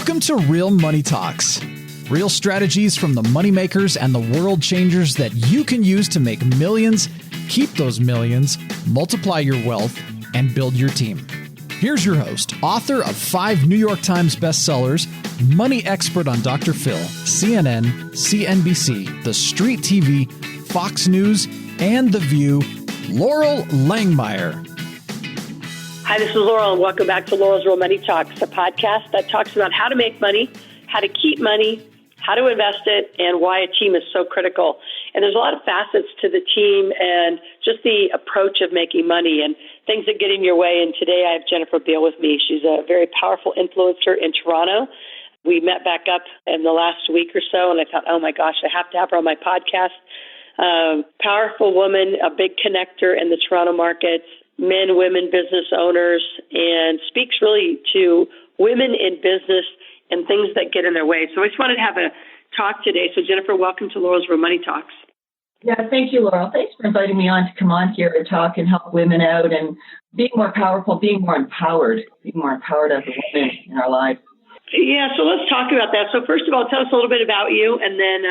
Welcome to Real Money Talks. Real strategies from the moneymakers and the world changers that you can use to make millions, keep those millions, multiply your wealth, and build your team. Here's your host, author of 5 New York Times bestsellers, money expert on Dr. Phil, CNN, CNBC, The Street TV, Fox News, and The View, Laurel Langmeyer. Hi, this is Laurel, and welcome back to Laurel's Real Money Talks, a podcast that talks about how to make money, how to keep money, how to invest it, and why a team is so critical. And there's a lot of facets to the team and just the approach of making money and things that get in your way. And today I have Jennifer Beale with me. She's a very powerful influencer in Toronto. We met back up in the last week or so, and I thought, oh my gosh, I have to have her on my podcast. Powerful woman, a big connector in the Toronto markets, men, women, business owners, and speaks really to women in business and things that get in their way. So I just wanted to have a talk today. So Jennifer, welcome to Laurel's Real Money Talks. Yeah, thank you, Laurel. Thanks for inviting me on to come on here and talk and help women out and being more powerful, being more empowered as a woman in our lives. Yeah, so let's talk about that. So first of all, tell us a little bit about you, and then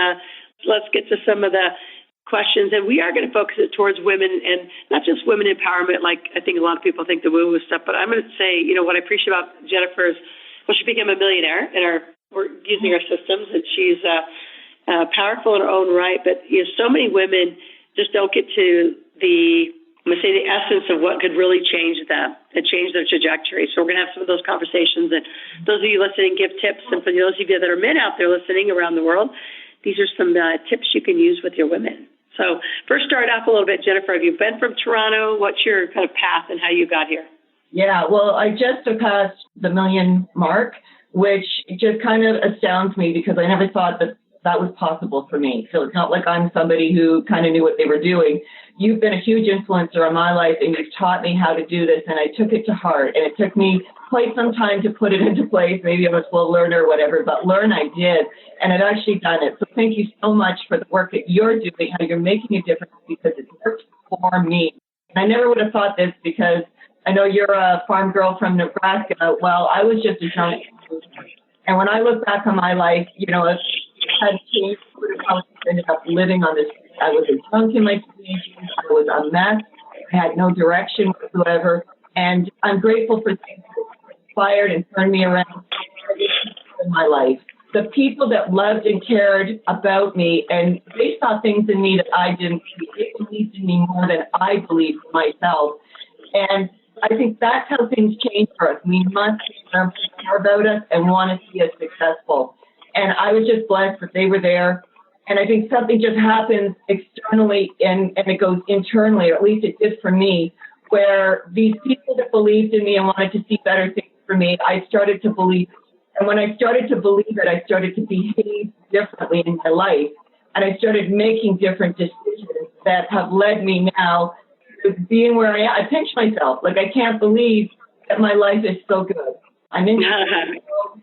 let's get to some of the questions. And we are going to focus it towards women and not just women empowerment, like I think a lot of people think the woo-woo stuff, but I'm going to say, what I appreciate about Jennifer is, she became a millionaire we're using our systems, and she's powerful in her own right, but so many women just don't get to the essence of what could really change them and change their trajectory. So we're going to have some of those conversations, and those of you listening, give tips. And for those of you that are men out there listening around the world, these are some tips you can use with your women. So first start off a little bit, Jennifer. Have you been from Toronto? What's your kind of path and how you got here? Yeah, well, I just surpassed the million mark, which just kind of astounds me because I never thought that was possible for me. So it's not like I'm somebody who kind of knew what they were doing. You've been a huge influencer on my life, and you've taught me how to do this, and I took it to heart. And it took me quite some time to put it into place. Maybe I'm a slow learner or whatever, but learn I did, and I've actually done it. So thank you so much for the work that you're doing, how you're making a difference, because it worked for me. And I never would have thought this because I know you're a farm girl from Nebraska. Well, I was just a young, and when I look back on my life, it had changed. I ended up living on this. I was a drunk in my teenage years. I was a mess. I had no direction whatsoever. And I'm grateful for things that inspired and turned me around in my life. The people that loved and cared about me, and they saw things in me that I didn't see. They believed in me more than I believed in myself. And I think that's how things change for us. We must care about us and want to see us successful. And I was just blessed that they were there. And I think something just happens externally and it goes internally, or at least it did for me, where these people that believed in me and wanted to see better things for me, I started to believe. And when I started to believe it, I started to behave differently in my life. And I started making different decisions that have led me now to being where I am. I pinch myself. Like, I can't believe that my life is so good. I'm in.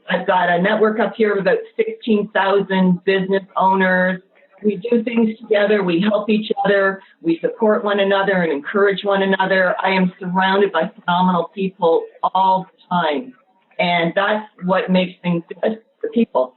I've got a network up here of about 16,000 business owners. We do things together. We help each other. We support one another and encourage one another. I am surrounded by phenomenal people all the time. And that's what makes things good for people.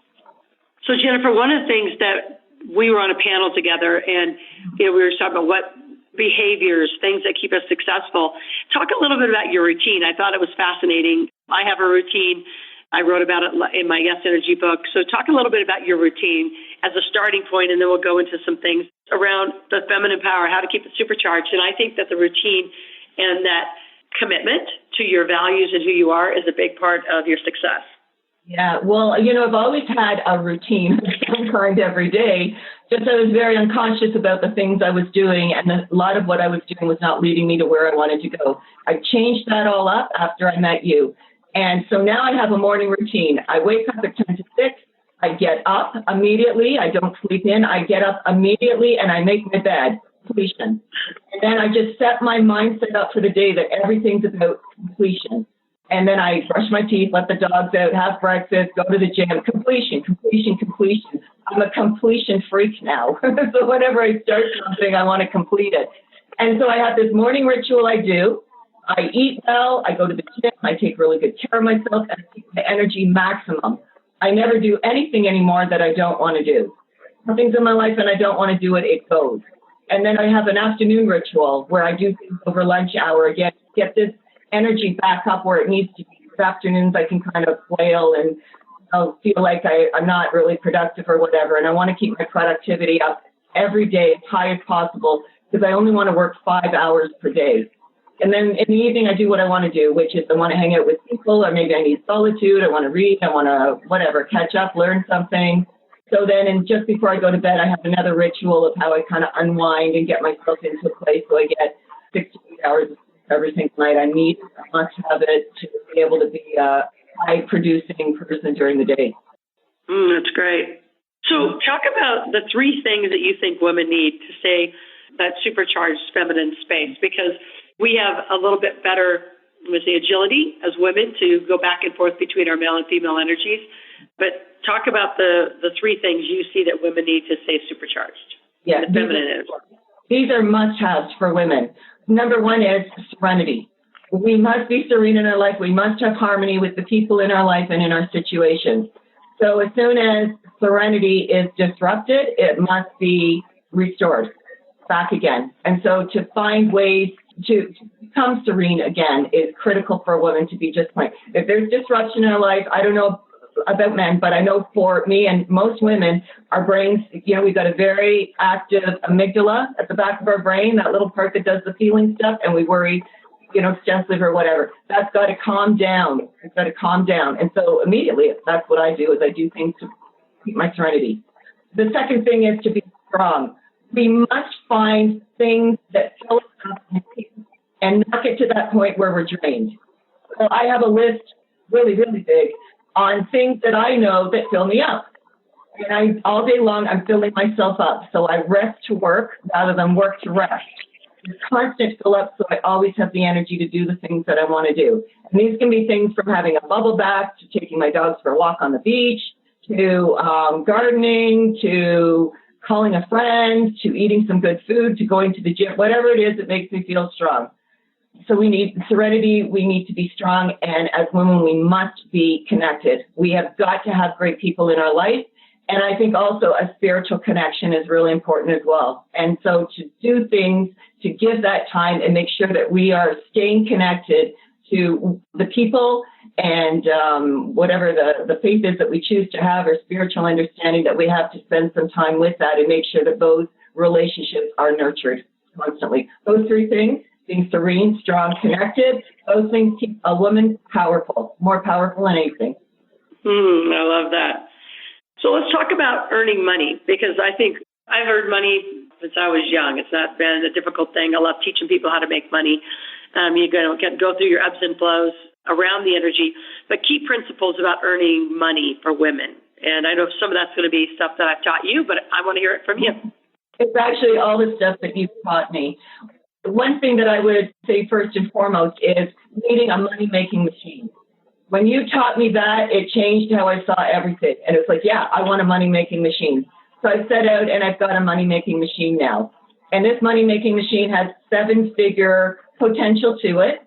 So, Jennifer, one of the things that we were on a panel together, and we were talking about what behaviors, things that keep us successful. Talk a little bit about your routine. I thought it was fascinating. I have a routine. I wrote about it in my Yes Energy book. So talk a little bit about your routine as a starting point, and then we'll go into some things around the feminine power, how to keep it supercharged. And I think that the routine and that commitment to your values and who you are is a big part of your success. Yeah, well, I've always had a routine of some kind every day. Just I was very unconscious about the things I was doing, and a lot of what I was doing was not leading me to where I wanted to go. I changed that all up after I met you. And so now I have a morning routine. I wake up at 10 to 6. I get up immediately. I don't sleep in. I get up immediately, and I make my bed. Completion. And then I just set my mindset up for the day that everything's about completion. And then I brush my teeth, let the dogs out, have breakfast, go to the gym. Completion. I'm a completion freak now. So whenever I start something, I want to complete it. And so I have this morning ritual I do. I eat well, I go to the gym, I take really good care of myself, and I keep my energy maximum. I never do anything anymore that I don't want to do. Something's in my life and I don't want to do it, it goes. And then I have an afternoon ritual where I do things over lunch hour, get this energy back up where it needs to be. This afternoons I can kind of flail and I'll feel like I'm not really productive or whatever. And I want to keep my productivity up every day as high as possible because I only want to work 5 hours per day. And then in the evening, I do what I want to do, which is I want to hang out with people, or maybe I need solitude. I want to read. I want to, whatever, catch up, learn something. So then, and just before I go to bed, I have another ritual of how I kind of unwind and get myself into a place so I get 6 to 8 hours of sleep every single night. I must have it to be able to be a high-producing person during the day. That's great. So talk about the 3 things that you think women need to stay that supercharged feminine space, because we have a little bit better, agility as women to go back and forth between our male and female energies. But talk about the 3 things you see that women need to stay supercharged. Yeah, the feminine energy. These are must-haves for women. Number 1 is serenity. We must be serene in our life. We must have harmony with the people in our life and in our situations. So as soon as serenity is disrupted, it must be restored back again. And so to find ways to become serene again is critical for a woman to be just like, if there's disruption in her life, I don't know about men, but I know for me and most women, our brains, we've got a very active amygdala at the back of our brain, that little part that does the feeling stuff, and we worry, stress liver or whatever. That's got to calm down. It's got to calm down. And so immediately, that's what I do, is I do things to keep my serenity. The second thing is to be strong. We must find things that fill us up and not get to that point where we're drained. So I have a list, really, really big, on things that I know that fill me up. And all day long, I'm filling myself up. So I rest to work rather than work to rest. It's constant fill up, so I always have the energy to do the things that I want to do. And these can be things from having a bubble bath, to taking my dogs for a walk on the beach, to gardening, to calling a friend, to eating some good food, to going to the gym, whatever it is that makes me feel strong. So we need serenity, we need to be strong, and as women, we must be connected. We have got to have great people in our life, and I think also a spiritual connection is really important as well. And so to do things, to give that time and make sure that we are staying connected to the people and whatever the faith is that we choose to have, or spiritual understanding, that we have to spend some time with that and make sure that those relationships are nurtured constantly. Those 3 things, being serene, strong, connected, those things keep a woman powerful, more powerful than anything. I love that. So let's talk about earning money, because I think I've earned money since I was young. It's not been a difficult thing. I love teaching people how to make money. You go through your ebbs and flows around the energy, but key principles about earning money for women. And I know some of that's going to be stuff that I've taught you, but I want to hear it from you. It's actually all the stuff that you've taught me. One thing that I would say first and foremost is needing a money-making machine. When you taught me that, it changed how I saw everything. And it's like, yeah, I want a money-making machine. So I set out and I've got a money-making machine now. And this money-making machine has 7-figure potential to it,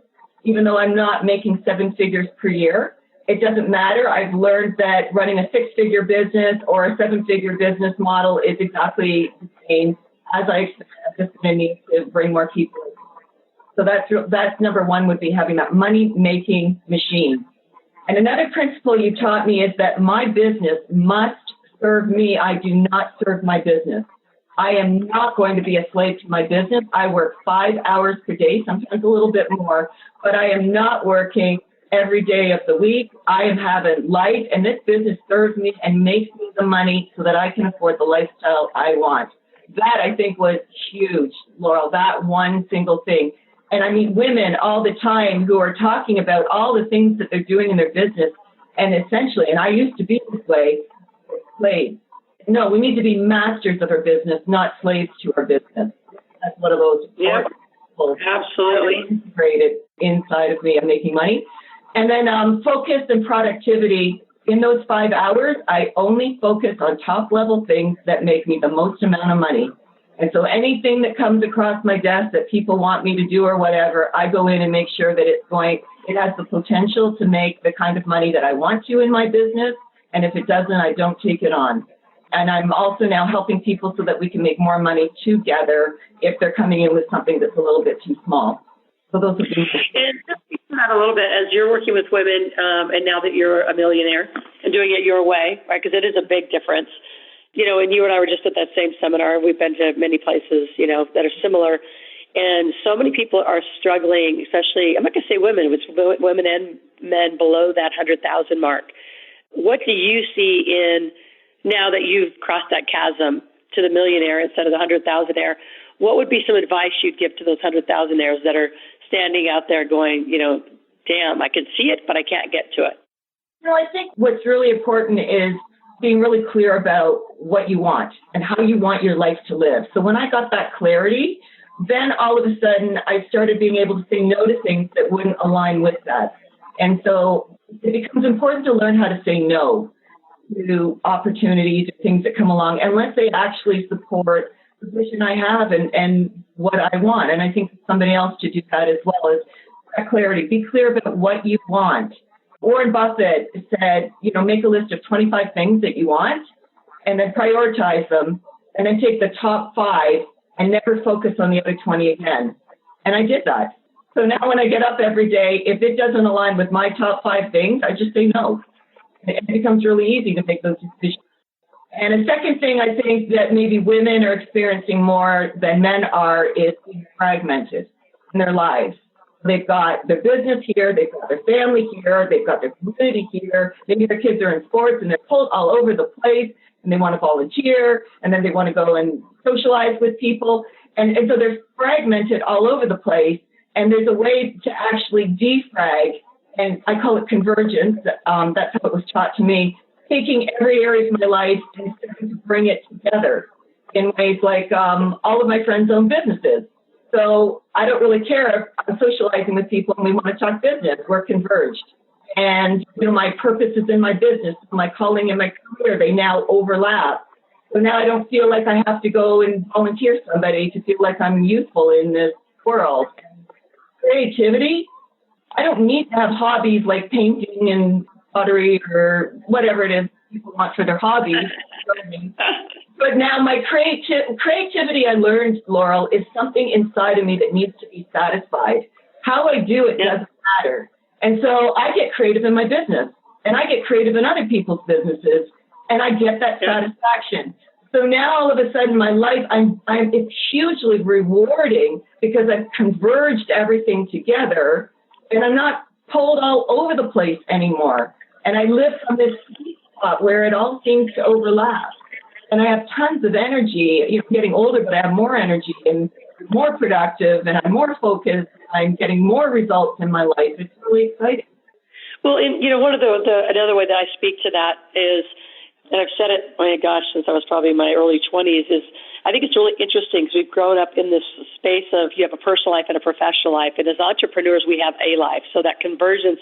even though I'm not making 7 figures per year. It doesn't matter. I've learned that running a 6-figure business or a 7-figure business model is exactly the same as I expect. I'm just going to need to bring more people in. So that's number 1, would be having that money-making machine. And another principle you taught me is that my business must serve me. I do not serve my business. I am not going to be a slave to my business. I work 5 hours per day, sometimes a little bit more, but I am not working every day of the week. I am having life, and this business serves me and makes me the money so that I can afford the lifestyle I want. That, I think, was huge, Laurel, that one single thing. And I meet women all the time who are talking about all the things that they're doing in their business, and essentially, and I used to be this way, slaves. No, we need to be masters of our business, not slaves to our business. That's one of those principles absolutely integrated inside of me of making money. And then focus and productivity. In those 5 hours, I only focus on top-level things that make me the most amount of money. And so anything that comes across my desk that people want me to do or whatever, I go in and make sure that it has the potential to make the kind of money that I want to in my business, And if it doesn't, I don't take it on. And I'm also now helping people so that we can make more money together if they're coming in with something that's a little bit too small. So those would be. And just speak to that a little bit as you're working with women, and now that you're a millionaire and doing it your way, right? Because it is a big difference. And you and I were just at that same seminar. We've been to many places, that are similar. And so many people are struggling, especially, I'm not going to say women, it's women and men below that 100,000 mark. What do you see in, now that you've crossed that chasm to the millionaire instead of the 100,000-aire, what would be some advice you'd give to those 100,000-aires that are standing out there going, damn, I can see it, but I can't get to it? I think what's really important is being really clear about what you want and how you want your life to live. So when I got that clarity, then all of a sudden I started being able to say no to things that wouldn't align with that. And so it becomes important to learn how to say no to opportunities, things that come along, unless they actually support the vision I have and what I want. And I think somebody else should do that as well, as that clarity. Be clear about what you want. Warren Buffett said, make a list of 25 things that you want and then prioritize them and then take the top 5 and never focus on the other 20 again. And I did that. So now when I get up every day, if it doesn't align with my top 5 things, I just say no. It becomes really easy to make those decisions. And a second thing I think that maybe women are experiencing more than men are is being fragmented in their lives. They've got their business here, they've got their family here, they've got their community here, maybe their kids are in sports and they're pulled all over the place and they want to volunteer and then they want to go and socialize with people. And so they're fragmented all over the place, and there's a way to actually defrag, and I call it convergence. That's how it was taught to me, taking every area of my life and starting to bring it together in ways like all of my friends own businesses. So I don't really care if I'm socializing with people and we want to talk business. We're converged. And, my purpose is in my business, my calling and my career, they now overlap. So now I don't feel like I have to go and volunteer somebody to feel like I'm useful in this world. Creativity, I don't need to have hobbies like painting and pottery or whatever it is people want for their hobbies. But now my creativity, I learned, Laurel, is something inside of me that needs to be satisfied. How I do it doesn't matter. And so I get creative in my business, and I get creative in other people's businesses, and I get that satisfaction. So now all of a sudden my life, it's hugely rewarding because I've converged everything together, and I'm not pulled all over the place anymore. And I live from this sweet spot where it all seems to overlap. And I have tons of energy. I'm getting older, but I have more energy and more productive, and I'm more focused. I'm getting more results in my life. It's really exciting. Well, one of another way that I speak to that is, and I've said it, since I was probably in my early 20s, is I think it's really interesting because we've grown up in this space of you have a personal life and a professional life. And as entrepreneurs, we have a life. So that convergence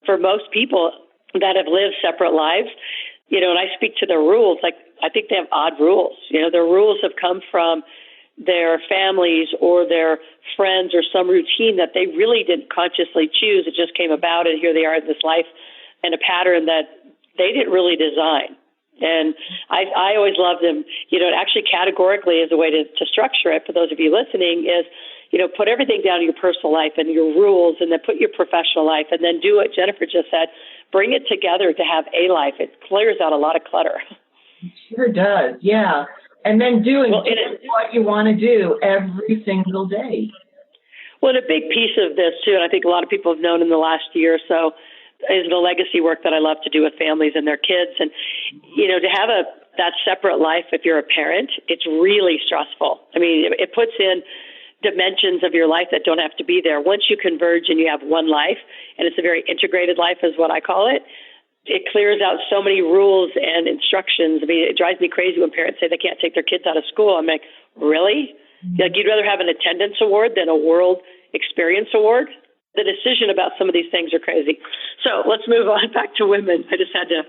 for most people that have lived separate lives, and I speak to their rules, like I think they have odd rules. Their rules have come from their families or their friends or some routine that they really didn't consciously choose. It just came about, and here they are in this life and a pattern that they didn't really design. And I always love them, actually categorically as a way to structure it for those of you listening is, put everything down to your personal life and your rules, and then put your professional life, and then do what Jennifer just said, bring it together to have a life. It clears out a lot of clutter. It sure does, yeah. And then doing what you want to do every single day. Well, and a big piece of this, too, and I think a lot of people have known in the last year or so, is the legacy work that I love to do with families and their kids. And, to have that separate life if you're a parent, it's really stressful. I mean, it puts in dimensions of your life that don't have to be there. Once you converge and you have one life, and it's a very integrated life is what I call it, it clears out so many rules and instructions. I mean, it drives me crazy when parents say they can't take their kids out of school. I'm like, really? Like, you'd rather have an attendance award than a world experience award? The decision about some of these things are crazy. So let's move on back to women. I just had to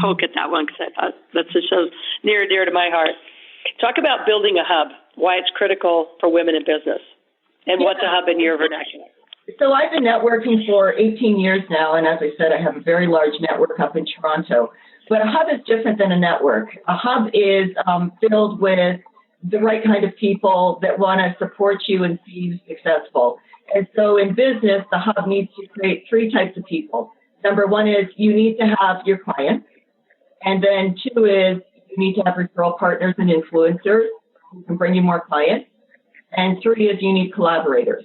poke at that one because I thought that's just so near and dear to my heart. Talk about building a hub, why it's critical for women in business, and what's a hub in your vernacular. So I've been networking for 18 years now, and as I said, I have a very large network up in Toronto. But a hub is different than a network. A hub is filled with the right kind of people that want to support you and see you successful. And so in business, the hub needs to create three types of people. Number one is you need to have your clients. And then two is you need to have referral partners and influencers who can bring you more clients. And three is you need collaborators.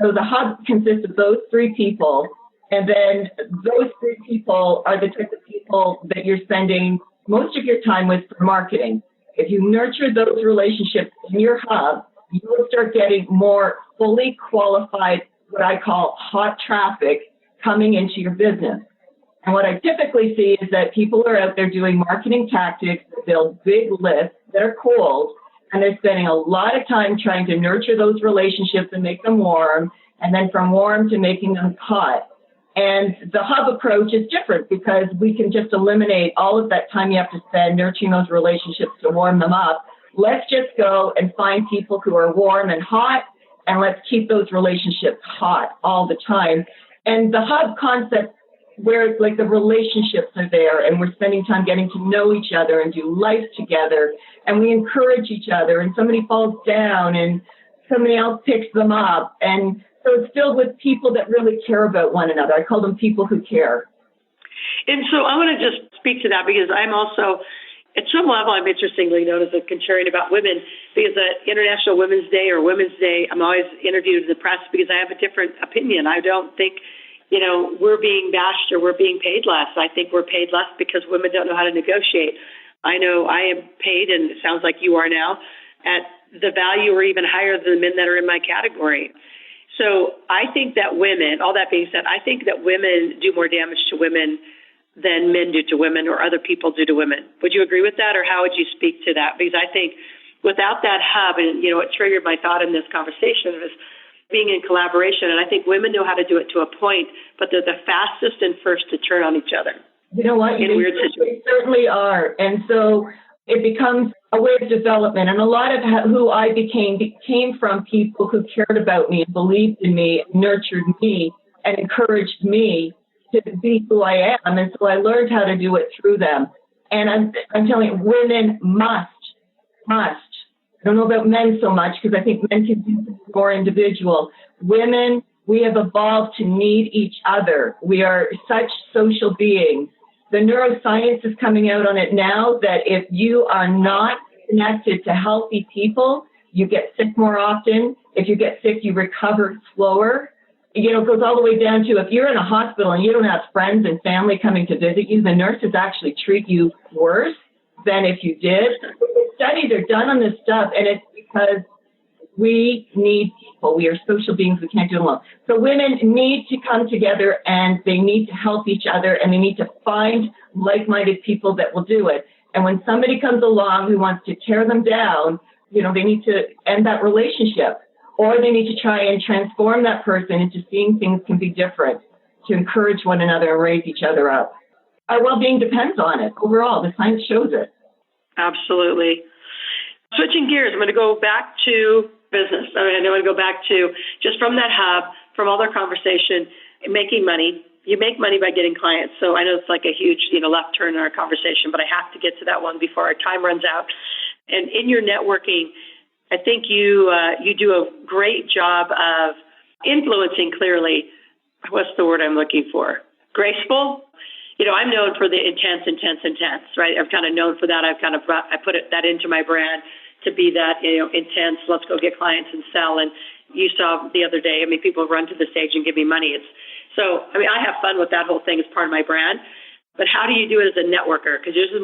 So the hub consists of those three people. And then those three people are the type of people that you're spending most of your time with for marketing. If you nurture those relationships in your hub, you will start getting more fully qualified, what I call hot traffic, coming into your business. And what I typically see is that people are out there doing marketing tactics that build big lists that are cold, and they're spending a lot of time trying to nurture those relationships and make them warm, and then from warm to making them hot. And the hub approach is different because we can just eliminate all of that time you have to spend nurturing those relationships to warm them up. Let's just go and find people who are warm and hot, and let's keep those relationships hot all the time. And the hub concept, where it's like the relationships are there and we're spending time getting to know each other and do life together, and we encourage each other, and somebody falls down and somebody else picks them up. And so it's filled with people that really care about one another. I call them people who care. And so I want to just speak to that because I'm also, at some level, I'm interestingly known as a contrarian about women because at International Women's Day or Women's Day, I'm always interviewed in the press because I have a different opinion. I don't think, we're being bashed or we're being paid less. I think we're paid less because women don't know how to negotiate. I know I am paid, and it sounds like you are now, at the value or even higher than the men that are in my category. So I think that women, all that being said, I think that women do more damage to women than men do to women or other people do to women. Would you agree with that, or how would you speak to that? Because I think without that hub, and it triggered my thought in this conversation was being in collaboration, and I think women know how to do it to a point, but they're the fastest and first to turn on each other. You know what? In weird situations. They certainly are. And so it becomes a way of development. And a lot of who I became came from people who cared about me, believed in me, nurtured me, and encouraged me to be who I am. And so I learned how to do it through them. And I'm telling you, women must. I don't know about men so much because I think men can be more individual. Women, we have evolved to need each other. We are such social beings. The neuroscience is coming out on it now that if you are not connected to healthy people, you get sick more often. If you get sick, you recover slower. It goes all the way down to if you're in a hospital and you don't have friends and family coming to visit you, the nurses actually treat you worse than if you did. Studies are done on this stuff, and it's because we need people. We are social beings. We can't do it alone. So women need to come together, and they need to help each other, and they need to find like-minded people that will do it. And when somebody comes along who wants to tear them down, they need to end that relationship, or they need to try and transform that person into seeing things can be different, to encourage one another and raise each other up. Our well-being depends on it. Overall, the science shows it. Absolutely. Switching gears, I'm going to go back to business. I want to go back to just from that hub, from all their conversation, making money. You make money by getting clients. So I know it's like a huge, left turn in our conversation, but I have to get to that one before our time runs out. And in your networking, I think you do a great job of influencing clearly. What's the word I'm looking for? Graceful. I'm known for the intense, right? I'm kind of known for that. I put that into my brand to be that, intense. Let's go get clients and sell. And you saw the other day, people run to the stage and give me money. I have fun with that whole thing as part of my brand. But how do you do it as a networker? Because yours is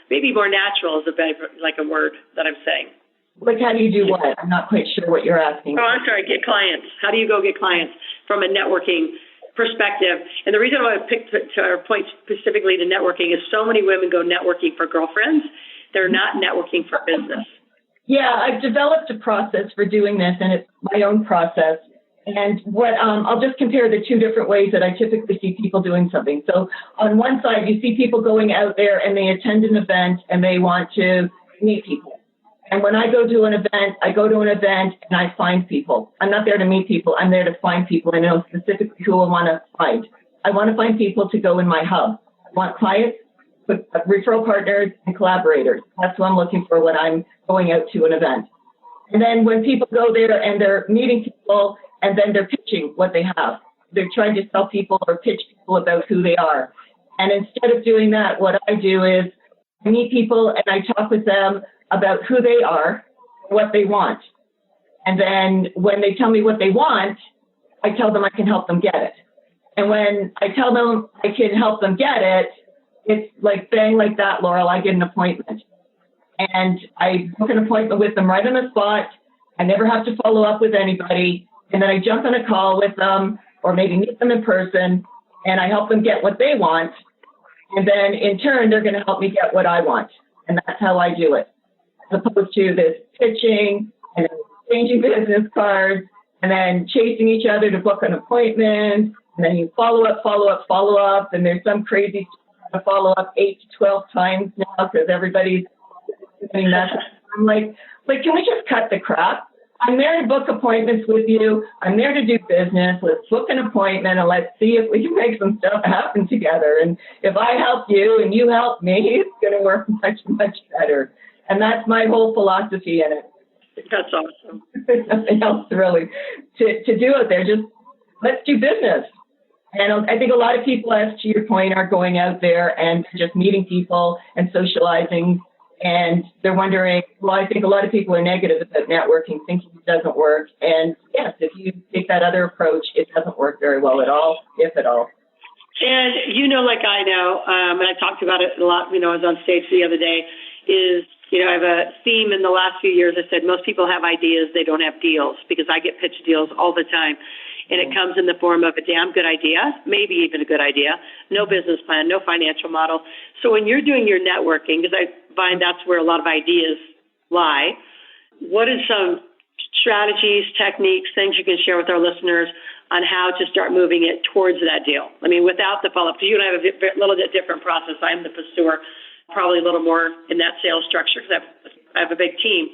maybe more natural is a word that I'm saying. Like, how do you do what? I'm not quite sure what you're asking. Oh, I'm sorry. Get clients. How do you go get clients from a networking perspective? And the reason why I picked to our point specifically to networking is so many women go networking for girlfriends. They're not networking for business. Yeah, I've developed a process for doing this, and it's my own process. And what I'll just compare the two different ways that I typically see people doing something. So on one side, you see people going out there and they attend an event and they want to meet people. And when I go to an event, and I find people. I'm not there to meet people. I'm there to find people and know specifically who I want to find. I want to find people to go in my hub. I want clients referral partners and collaborators. That's who I'm looking for when I'm going out to an event. And then when people go there and they're meeting people and then they're pitching what they have, they're trying to sell people or pitch people about who they are. And instead of doing that, what I do is I meet people and I talk with them about who they are, what they want. And then when they tell me what they want, I tell them I can help them get it. And when I tell them I can help them get it, it's like bang like that, Laurel, I get an appointment. And I book an appointment with them right on the spot. I never have to follow up with anybody. And then I jump on a call with them or maybe meet them in person and I help them get what they want. And then in turn, they're going to help me get what I want. And that's how I do it. As opposed to this pitching and exchanging business cards and then chasing each other to book an appointment. And then you follow up. And there's some crazy to follow up 8 to 12 times now because everybody's doing that. I'm like, can we just cut the crap? I'm there to book appointments with you. I'm there to do business. Let's book an appointment and let's see if we can make some stuff happen together. And if I help you and you help me, it's going to work much, much better. And that's my whole philosophy in it. That's awesome. There's nothing else really to do out there. Just let's do business. And I think a lot of people, as to your point, are going out there and just meeting people and socializing. And they're wondering, well, I think a lot of people are negative about networking, thinking it doesn't work. And yes, if you take that other approach, it doesn't work very well at all, if at all. And like I know, and I talked about it a lot, I was on stage the other day, is, I have a theme in the last few years. I said most people have ideas, they don't have deals, because I get pitched deals all the time. And it comes in the form of a damn good idea, maybe even a good idea, no business plan, no financial model. So when you're doing your networking, because I find that's where a lot of ideas lie, what are some strategies, techniques, things you can share with our listeners on how to start moving it towards that deal? I mean, without the follow-up, because you and I have a little bit different process. I'm the pursuer, probably a little more in that sales structure because I have a big team.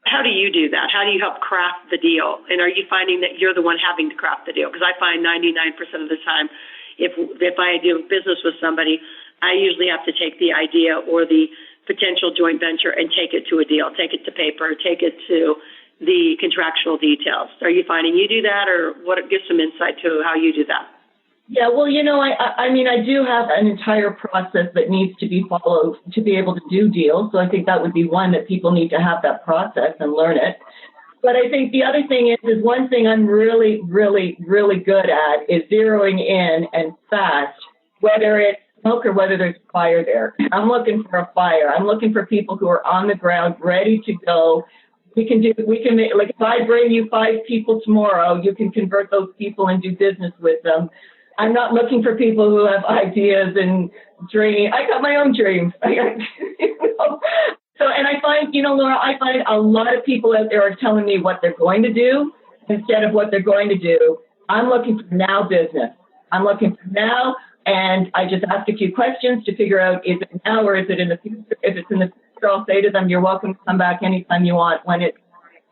How do you do that? How do you help craft the deal? And are you finding that you're the one having to craft the deal? Because I find 99% of the time, if I do business with somebody, I usually have to take the idea or the potential joint venture and take it to a deal, take it to paper, take it to the contractual details. Are you finding you do that, or what? Give some insight to how you do that. Yeah, well, I do have an entire process that needs to be followed to be able to do deals. So I think that would be one, that people need to have that process and learn it. But I think the other thing is one thing I'm really, really, really good at is zeroing in and fast, whether it's smoke or whether there's fire there. I'm looking for a fire. I'm looking for people who are on the ground, ready to go. We can make, like, if I bring you 5 people tomorrow, you can convert those people and do business with them. I'm not looking for people who have ideas and dreams. I got my own dreams. So, and I find, Laura, I find a lot of people out there are telling me what they're going to do instead of what they're going to do. I'm looking for now business. I'm looking for now, and I just ask a few questions to figure out, is it now or is it in the future? If it's in the future, I'll say to them, you're welcome to come back anytime you want when it's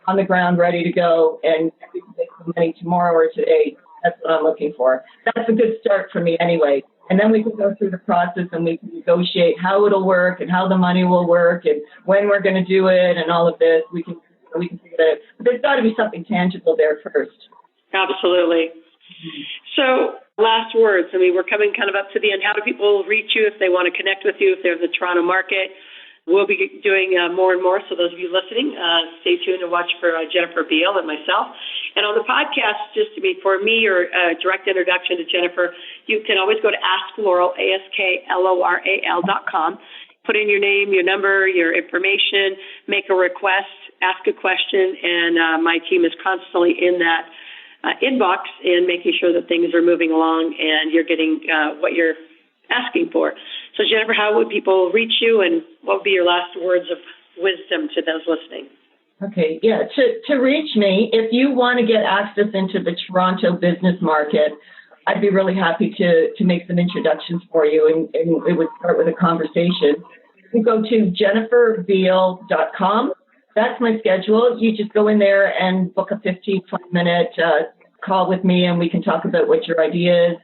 on the ground, ready to go, and we can make some money tomorrow or today. That's what I'm looking for. That's a good start for me anyway. And then we can go through the process and we can negotiate how it'll work and how the money will work and when we're going to do it and all of this. We can figure it out. But there's got to be something tangible there first. Absolutely. So last words. I mean, we're coming kind of up to the end. How do people reach you if they want to connect with you, if they're in the Toronto market? We'll be doing more and more. So those of you listening, stay tuned and watch for Jennifer Beale and myself. And on the podcast, just to be for me or a direct introduction to Jennifer, you can always go to AskLoral, AskLoral.com. Put in your name, your number, your information, make a request, ask a question, and my team is constantly in that inbox and making sure that things are moving along and you're getting what you're asking for. So, Jennifer, how would people reach you, and what would be your last words of wisdom to those listening? Okay, yeah, to reach me, if you want to get access into the Toronto business market, I'd be really happy to make some introductions for you, and it would start with a conversation. You go to jenniferbeale.com. That's my schedule. You just go in there and book a 15, 20-minute call with me, and we can talk about what your idea is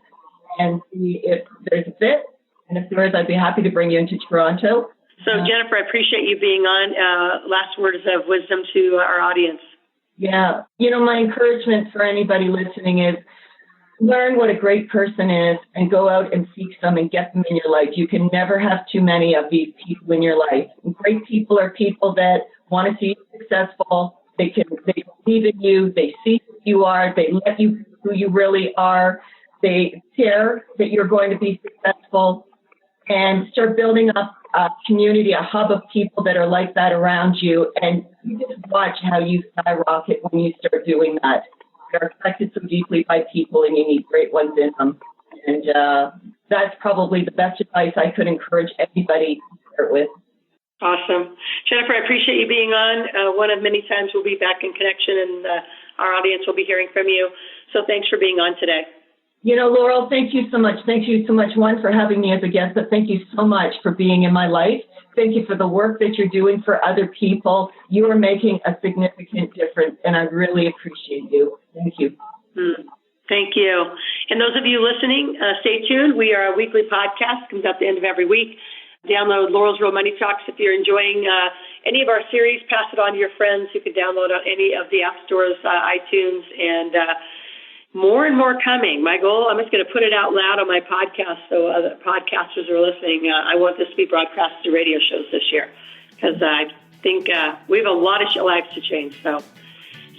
and see if there's a fit. And if there is, I'd be happy to bring you into Toronto. So, Jennifer, I appreciate you being on. Last words of wisdom to our audience. Yeah. My encouragement for anybody listening is learn what a great person is and go out and seek some and get them in your life. You can never have too many of these people in your life. And great people are people that want to see you successful. They believe in you. They see who you are. They let you be who you really are. They care that you're going to be successful, and start building up a community, a hub of people that are like that around you. And you just watch how you skyrocket when you start doing that. They're affected so deeply by people, and you need great ones in them. And that's probably the best advice I could encourage anybody to start with. Awesome. Jennifer, I appreciate you being on. One of many times we'll be back in connection, and our audience will be hearing from you. So thanks for being on today. Laurel, thank you so much. Thank you so much, one, for having me as a guest, but thank you so much for being in my life. Thank you for the work that you're doing for other people. You are making a significant difference, and I really appreciate you. Thank you. Thank you. And those of you listening, stay tuned. We are a weekly podcast, comes out the end of every week. Download Laurel's Real Money Talks. If you're enjoying any of our series, pass it on to your friends who can download on any of the app stores, iTunes, and more and more coming. My goal, I'm just going to put it out loud on my podcast so other podcasters are listening. I want this to be broadcast to radio shows this year because I think we have a lot of lives to change. So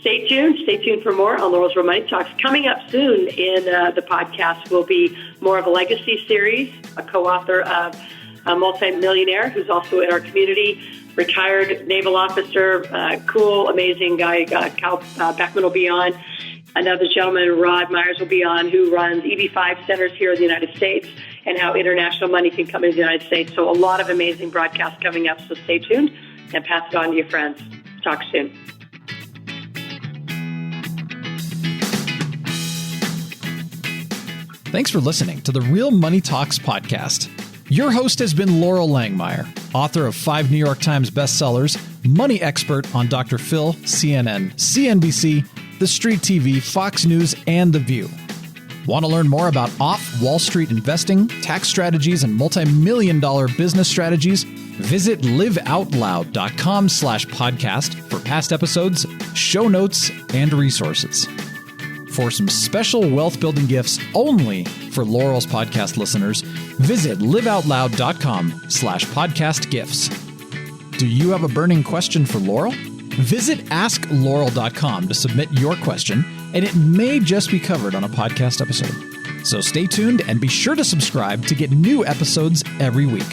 stay tuned. Stay tuned for more on Laurel's Real Money Talks. Coming up soon in the podcast will be more of a legacy series, a co-author of a multi-millionaire who's also in our community, retired naval officer, cool, amazing guy. Cal Beckman will be on. Another gentleman, Rod Myers, will be on, who runs EB5 centers here in the United States and how international money can come into the United States. So a lot of amazing broadcasts coming up. So stay tuned and pass it on to your friends. Talk soon. Thanks for listening to the Real Money Talks podcast. Your host has been Laurel Langmeyer, author of 5 New York Times bestsellers, money expert on Dr. Phil, CNN, CNBC, The Street TV, Fox News, and The View. Want to learn more about off-Wall Street investing, tax strategies, and multi-million-dollar business strategies? Visit liveoutloud.com/podcast for past episodes, show notes, and resources. For some special wealth-building gifts only for Laurel's podcast listeners, visit liveoutloud.com/podcast gifts. Do you have a burning question for Laurel? Visit asklaurel.com to submit your question, and it may just be covered on a podcast episode. So stay tuned and be sure to subscribe to get new episodes every week.